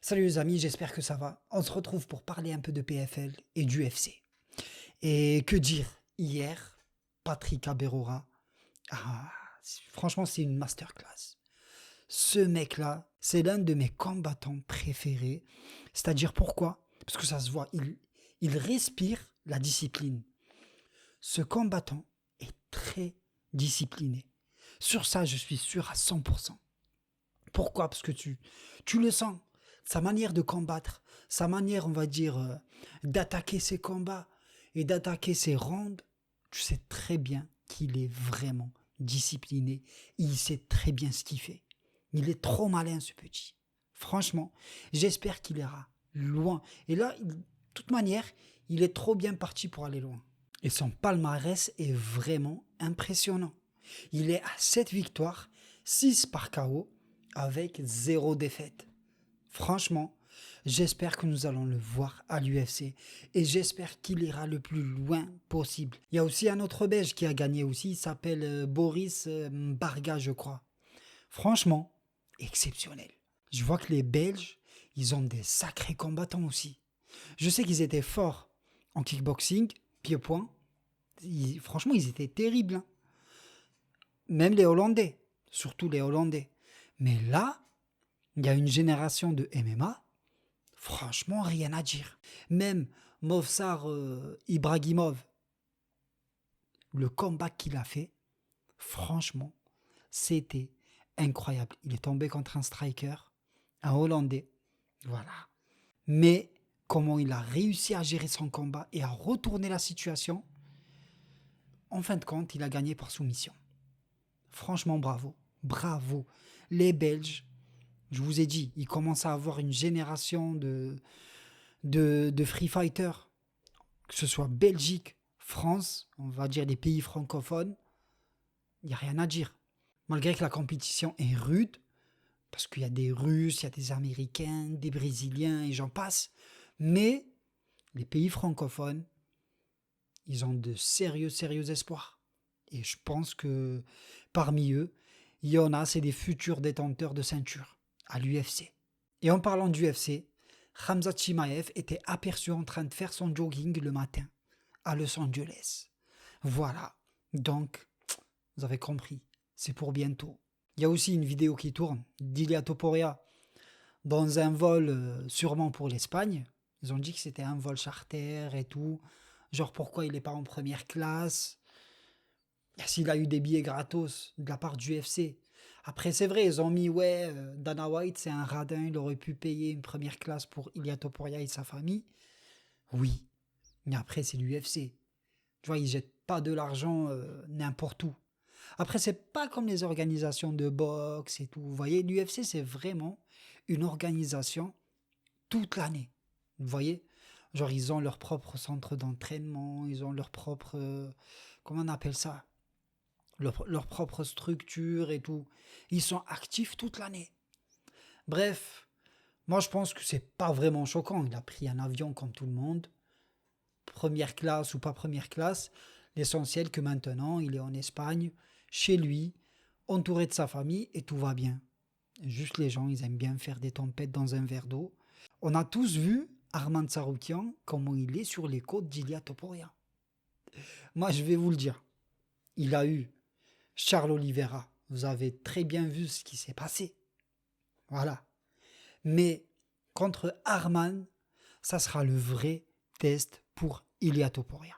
Salut les amis, j'espère que ça va. On se retrouve pour parler un peu de PFL et d'UFC. Et que dire, hier, Patrick Aberora, franchement c'est une masterclass. Ce mec-là, c'est l'un de mes combattants préférés. C'est-à-dire pourquoi? Parce que ça se voit, il respire la discipline. Ce combattant est très discipliné. Sur ça, je suis sûr à 100%. Pourquoi? Parce que tu le sens. Sa manière de combattre, sa manière, on va dire, d'attaquer ses combats et d'attaquer ses rounds, tu sais très bien qu'il est vraiment discipliné. Il sait très bien ce qu'il fait. Il est trop malin, ce petit. Franchement, j'espère qu'il ira loin. Et là, de toute manière, il est trop bien parti pour aller loin. Et son palmarès est vraiment impressionnant. Il est à 7 victoires, 6 par KO, avec 0 défaite. Franchement, j'espère que nous allons le voir à l'UFC et j'espère qu'il ira le plus loin possible. Il y a aussi un autre Belge qui a gagné aussi, il s'appelle Boris Barga, je crois. Franchement, exceptionnel. Je vois que les Belges, ils ont des sacrés combattants aussi. Je sais qu'ils étaient forts en kickboxing, pied-point. Franchement, ils étaient terribles, hein. Même les Hollandais, surtout les Hollandais. Mais là, il y a une génération de MMA, franchement, rien à dire. Même Movsar Ibrahimov, le combat qu'il a fait, franchement, c'était incroyable. Il est tombé contre un striker, un Hollandais, voilà. Mais comment il a réussi à gérer son combat et à retourner la situation, en fin de compte, il a gagné par soumission. Franchement, bravo. Bravo. Les Belges, je vous ai dit, ils commencent à avoir une génération de free fighters, que ce soit Belgique, France, on va dire les pays francophones, il n'y a rien à dire. Malgré que la compétition est rude, parce qu'il y a des Russes, il y a des Américains, des Brésiliens et j'en passe, mais les pays francophones, ils ont de sérieux espoirs. Et je pense que parmi eux, il y en a, c'est des futurs détenteurs de ceinture à l'UFC. Et en parlant d'UFC, Khamzat Chimaev était aperçu en train de faire son jogging le matin à Los Angeles. Voilà, donc, vous avez compris, c'est pour bientôt. Il y a aussi une vidéo qui tourne d'Ilia Topuria dans un vol sûrement pour l'Espagne. Ils ont dit que c'était un vol charter et tout. Genre pourquoi il n'est pas en première classe. S'il a eu des billets gratos de la part du UFC. Après, c'est vrai, ils ont mis, ouais, Dana White, c'est un radin, il aurait pu payer une première classe pour Ilia Topuria et sa famille. Oui, mais après, c'est l'UFC. Tu vois, ils jettent pas de l'argent n'importe où. Après, c'est pas comme les organisations de boxe et tout. Vous voyez, l'UFC, c'est vraiment une organisation toute l'année. Vous voyez, genre, ils ont leur propre centre d'entraînement, ils ont leur propre... comment on appelle ça, leur propre structure et tout. Ils sont actifs toute l'année. Bref, moi je pense que c'est pas vraiment choquant. Il a pris un avion comme tout le monde, première classe ou pas première classe. L'essentiel que maintenant il est en Espagne, chez lui, entouré de sa famille et tout va bien. Juste les gens, ils aiment bien faire des tempêtes dans un verre d'eau. On a tous vu Arman Tsarukyan comment il est sur les côtes d'Ilia Topuria. Moi je vais vous le dire, il a eu Charles Oliveira, vous avez très bien vu ce qui s'est passé. Voilà. Mais contre Arman, ça sera le vrai test pour Ilia Topuria.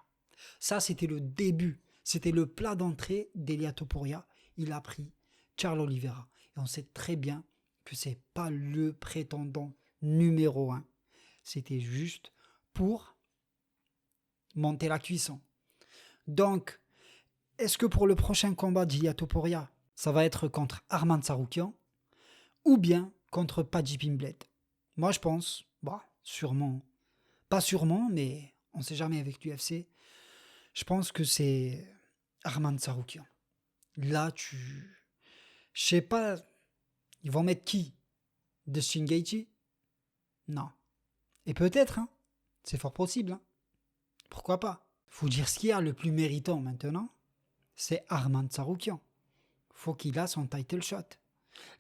Ça, c'était le début. C'était le plat d'entrée d'Ilia Topuria. Il a pris Charles Oliveira. Et on sait très bien que ce n'est pas le prétendant numéro 1. C'était juste pour monter la cuisson. Donc, est-ce que pour le prochain combat d'Ilia Topuria, ça va être contre Arman Tsarukyan ou bien contre Paddy Pimblett? Moi, je pense, sûrement, pas sûrement, mais on ne sait jamais avec l'UFC. Je pense que c'est Arman Tsarukyan. Là, je sais pas, ils vont mettre qui? Dustin Gaethje? Non. Et peut-être, hein, c'est fort possible, hein. Pourquoi pas? Faut dire ce qu'il y a le plus méritant maintenant, c'est Arman Tsarukyan. Faut qu'il a son title shot.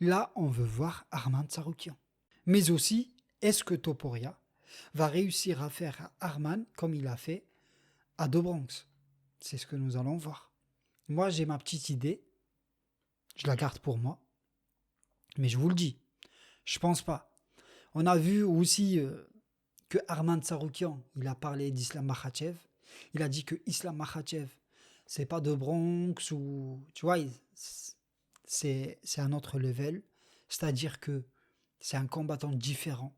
Là, on veut voir Arman Tsarukyan. Mais aussi est-ce que Topuria va réussir à faire à Arman comme il a fait à Do Bronx? C'est ce que nous allons voir. Moi, j'ai ma petite idée. Je la garde pour moi. Mais je vous le dis, je pense pas. On a vu aussi que Arman Tsarukyan, il a parlé d'Islam Makhachev. Il a dit que Islam Makhachev, c'est pas de Bronx ou... Tu vois, c'est un autre level. C'est-à-dire que c'est un combattant différent.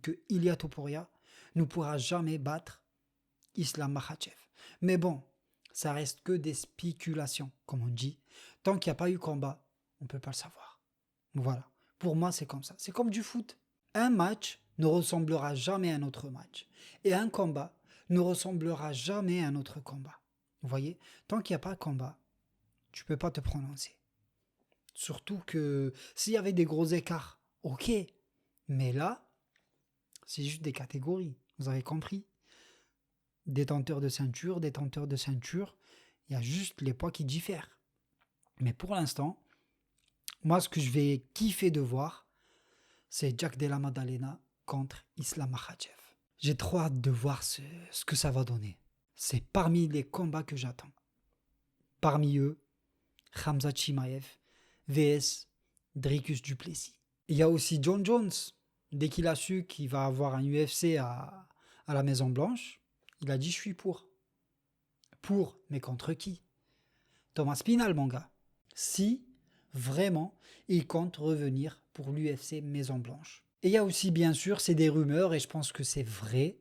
Que Ilia Topuria ne pourra jamais battre Islam Makhachev. Mais bon, ça reste que des spéculations, comme on dit. Tant qu'il n'y a pas eu combat, on ne peut pas le savoir. Voilà. Pour moi, c'est comme ça. C'est comme du foot. Un match ne ressemblera jamais à un autre match. Et un combat ne ressemblera jamais à un autre combat. Vous voyez? Tant qu'il n'y a pas de combat, tu ne peux pas te prononcer. Surtout que s'il y avait des gros écarts, ok. Mais là, c'est juste des catégories. Vous avez compris? Détenteur de ceinture, il y a juste les poids qui diffèrent. Mais pour l'instant, moi, ce que je vais kiffer de voir, c'est Jack Della Maddalena contre Islam Makhachev. J'ai trop hâte de voir ce que ça va donner. C'est parmi les combats que j'attends. Parmi eux, Khamzat Chimaev, vs Dricus du Plessis. Il y a aussi John Jones. Dès qu'il a su qu'il va avoir un UFC à la Maison Blanche, il a dit je suis pour. Pour, mais contre qui? Thomas Spinal, mon gars. Si, vraiment, il compte revenir pour l'UFC Maison Blanche. Et il y a aussi, bien sûr, c'est des rumeurs, et je pense que c'est vrai,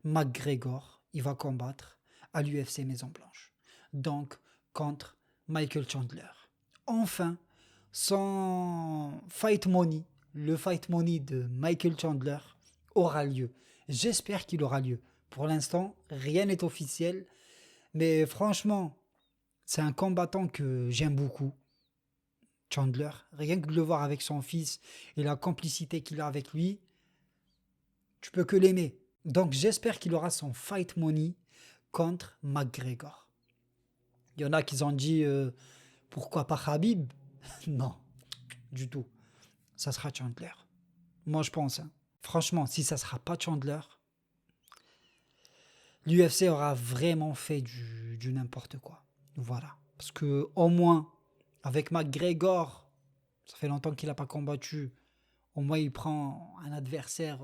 McGregor, il va combattre à l'UFC Maison Blanche. Donc, contre Michael Chandler. Enfin, son fight money, le fight money de Michael Chandler aura lieu. J'espère qu'il aura lieu. Pour l'instant, rien n'est officiel, mais franchement, c'est un combattant que j'aime beaucoup. Chandler, rien que de le voir avec son fils et la complicité qu'il a avec lui, tu peux que l'aimer. Donc j'espère qu'il aura son fight money contre McGregor. Il y en a qui ont dit pourquoi pas Khabib? Non, du tout. Ça sera Chandler. Moi je pense. Franchement, si ça sera pas Chandler, l'UFC aura vraiment fait du n'importe quoi. Voilà. Parce que au moins, avec McGregor, ça fait longtemps qu'il n'a pas combattu. Au moins, il prend un adversaire.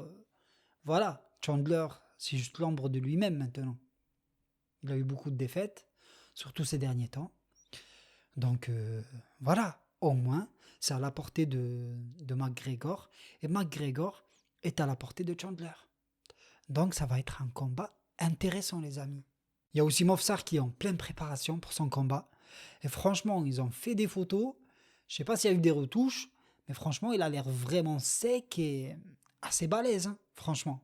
Voilà. Chandler, c'est juste l'ombre de lui-même maintenant. Il a eu beaucoup de défaites, surtout ces derniers temps. Donc, voilà. Au moins, c'est à la portée de McGregor. Et McGregor est à la portée de Chandler. Donc, ça va être un combat intéressant, les amis. Il y a aussi Movsar qui est en pleine préparation pour son combat. Et franchement, ils ont fait des photos. Je ne sais pas s'il y a eu des retouches, mais franchement, il a l'air vraiment sec et assez balèze, hein, franchement.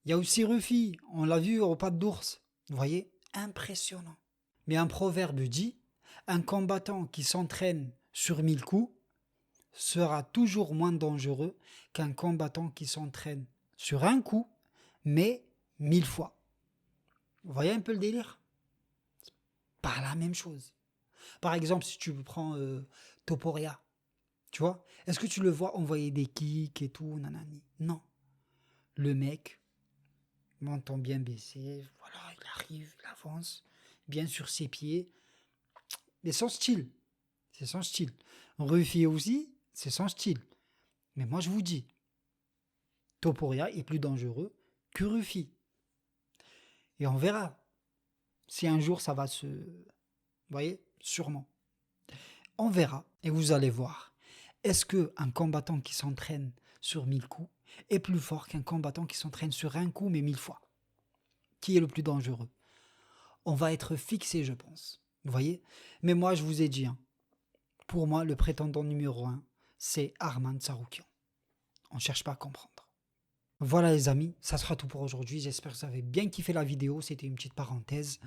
Il y a aussi Rufi, on l'a vu au pas d'ours. Vous voyez, impressionnant. Mais un proverbe dit, un combattant qui s'entraîne sur 1000 coups sera toujours moins dangereux qu'un combattant qui s'entraîne sur un coup, mais 1000 fois. Vous voyez un peu le délire? C'est pas la même chose. Par exemple, si tu prends Topuria, tu vois, est-ce que tu le vois envoyer des kicks et tout, nanani? Non. Le mec, menton bien baissé, voilà, il arrive, il avance, bien sur ses pieds, mais son style. C'est son style. Rufi aussi, c'est son style. Mais moi, je vous dis, Topuria est plus dangereux que Rufi. Et on verra si un jour ça va se... Vous voyez, sûrement. On verra et vous allez voir. Est-ce qu'un combattant qui s'entraîne sur 1000 coups est plus fort qu'un combattant qui s'entraîne sur un coup mais 1000 fois? Qui est le plus dangereux? On va être fixé, je pense. Vous voyez? Mais moi, je vous ai dit, hein, pour moi, le prétendant numéro 1, c'est Arman Tsarukyan. On ne cherche pas à comprendre. Voilà les amis, ça sera tout pour aujourd'hui. J'espère que vous avez bien kiffé la vidéo. C'était une petite parenthèse.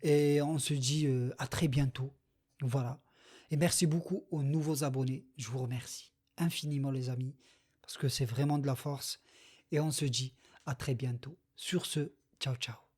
Et on se dit à très bientôt. Voilà. Et merci beaucoup aux nouveaux abonnés. Je vous remercie infiniment les amis. Parce que c'est vraiment de la force. Et on se dit à très bientôt. Sur ce, ciao ciao.